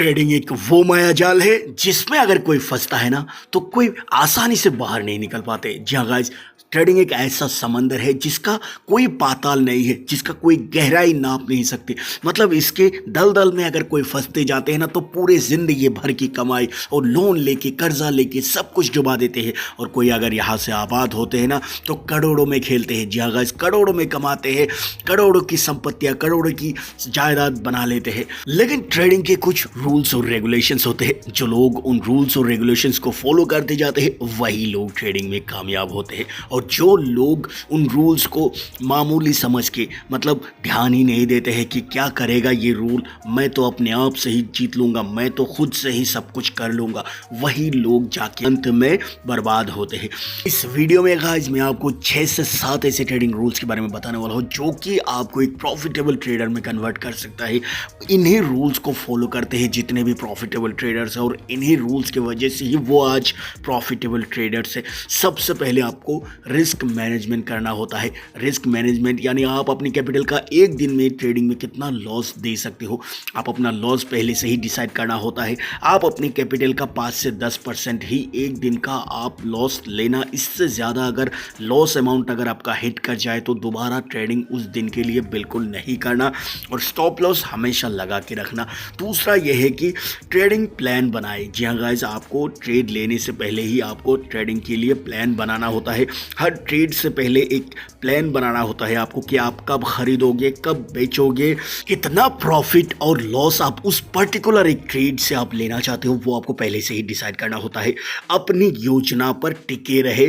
Trading एक वो माया जाल है जिसमें अगर कोई फंसता है ना तो कोई आसानी से बाहर नहीं निकल पाते। जी हाँ गाइस, ट्रेडिंग एक ऐसा समंदर है जिसका कोई पाताल नहीं है, जिसका कोई गहराई नाप नहीं सकती। मतलब इसके दलदल में अगर कोई फंसते जाते हैं ना तो पूरे जिंदगी भर की कमाई और लोन लेके कर्जा लेके सब कुछ डुबा देते हैं। और कोई अगर यहाँ से आबाद होते हैं ना तो करोड़ों में खेलते हैं। जी हाँ गाइस, करोड़ों में कमाते हैं, करोड़ों की संपत्तियां, करोड़ों की जायदाद बना लेते हैं। लेकिन ट्रेडिंग के कुछ रूल्स और रेगुलेशंस होते हैं। जो लोग उन रूल्स और रेगुलेशंस को फॉलो करते जाते हैं वही लोग ट्रेडिंग में कामयाब होते हैं। और जो लोग उन रूल्स को मामूली समझ के मतलब ध्यान ही नहीं देते हैं कि क्या करेगा ये रूल, मैं तो अपने आप से ही जीत लूंगा, मैं तो खुद से ही सब कुछ कर लूंगा, वही लोग जाके अंत में बर्बाद होते हैं। इस वीडियो में गाइस मैं आपको 6 से 7 ऐसे ट्रेडिंग रूल्स के बारे में बताने वाला हूँ जो कि आपको एक प्रॉफिटेबल ट्रेडर में कन्वर्ट कर सकता है। इन्हीं रूल्स को फॉलो करते हैं जितने भी प्रॉफिटेबल ट्रेडर्स हैं और इन्हीं रूल्स की वजह से ही वो आज प्रॉफिटेबल ट्रेडर्स है। सबसे पहले आपको रिस्क मैनेजमेंट करना होता है। रिस्क मैनेजमेंट यानी आप अपनी कैपिटल का एक दिन में ट्रेडिंग में कितना लॉस दे सकते हो, आप अपना लॉस पहले से ही डिसाइड करना होता है। आप अपनी कैपिटल का 5 से 10% ही एक दिन का आप लॉस लेना। इससे ज़्यादा अगर लॉस अमाउंट अगर आपका हिट कर जाए तो दोबारा ट्रेडिंग उस दिन के लिए बिल्कुल नहीं करना और स्टॉप लॉस हमेशा लगा के रखना। दूसरा यह है कि ट्रेडिंग प्लान बनाए। जी हाँ गाइस, आपको ट्रेड लेने से पहले ही आपको ट्रेडिंग के लिए प्लान बनाना होता है। हर ट्रेड से पहले एक प्लान बनाना होता है आपको कि आप कब खरीदोगे, कब बेचोगे, कितना प्रॉफिट और लॉस आप उस पर्टिकुलर एक ट्रेड से आप लेना चाहते हो वो आपको पहले से ही डिसाइड करना होता है। अपनी योजना पर टिके रहे,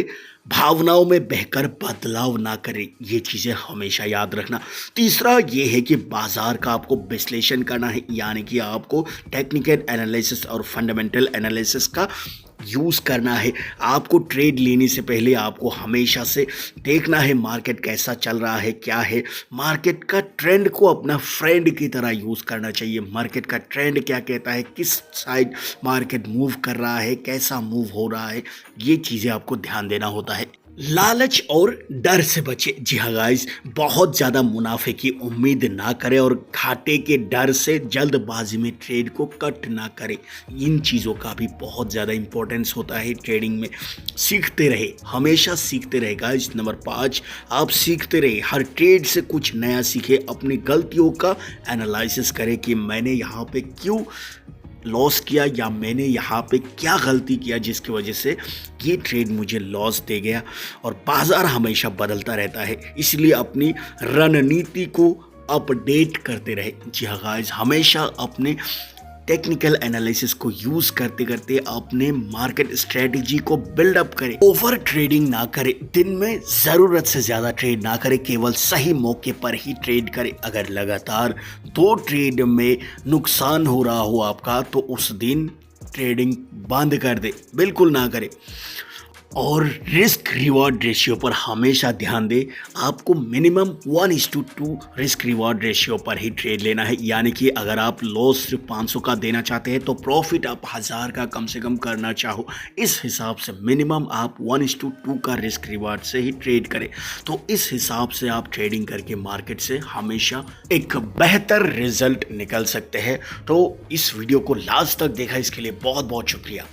भावनाओं में बहकर बदलाव ना करें, ये चीज़ें हमेशा याद रखना। तीसरा ये है कि बाजार का आपको विश्लेषण करना है, यानी कि आपको टेक्निकल एनालिसिस और फंडामेंटल एनालिसिस का यूज़ करना है। आपको ट्रेड लेने से पहले आपको हमेशा से देखना है मार्केट कैसा चल रहा है, क्या है। मार्केट का ट्रेंड को अपना फ्रेंड की तरह यूज़ करना चाहिए। मार्केट का ट्रेंड क्या कहता है, किस साइड मार्केट मूव कर रहा है, कैसा मूव हो रहा है, ये चीज़ें आपको ध्यान देना होता है। लालच और डर से बचे। जी हाँ गाइस, बहुत ज़्यादा मुनाफे की उम्मीद ना करें और घाटे के डर से जल्दबाजी में ट्रेड को कट ना करें। इन चीज़ों का भी बहुत ज़्यादा इंपॉर्टेंस होता है ट्रेडिंग में। सीखते रहे, हमेशा सीखते रहे गाइस। नंबर 5, आप सीखते रहे, हर ट्रेड से कुछ नया सीखें। अपनी गलतियों का एनालिसिस करें कि मैंने यहाँ पे क्यों लॉस किया या मैंने यहाँ पे क्या गलती किया जिसकी वजह से ये ट्रेड मुझे लॉस दे गया। और बाज़ार हमेशा बदलता रहता है, इसलिए अपनी रणनीति को अपडेट करते रहे। जी हाँ गाइस, हमेशा अपने टेक्निकल एनालिसिस को यूज करते करते अपने मार्केट स्ट्रेटजी को बिल्डअप करें। ओवर ट्रेडिंग ना करें, दिन में ज़रूरत से ज़्यादा ट्रेड ना करें, केवल सही मौके पर ही ट्रेड करें। अगर लगातार 2 ट्रेड में नुकसान हो रहा हो आपका तो उस दिन ट्रेडिंग बंद कर दे, बिल्कुल ना करें। और रिस्क रिवॉर्ड रेशियो पर हमेशा ध्यान दें। आपको मिनिमम 1:2 रिस्क रिवॉर्ड रेशियो पर ही ट्रेड लेना है, यानी कि अगर आप लॉस सिर्फ 500 का देना चाहते हैं तो प्रॉफिट आप 1000 का कम से कम करना चाहो, इस हिसाब से मिनिमम आप 1:2 का रिस्क रिवॉर्ड से ही ट्रेड करें। तो इस हिसाब से आप ट्रेडिंग करके मार्केट से हमेशा एक बेहतर रिजल्ट निकल सकते हैं। तो इस वीडियो को लास्ट तक देखा इसके लिए बहुत बहुत शुक्रिया।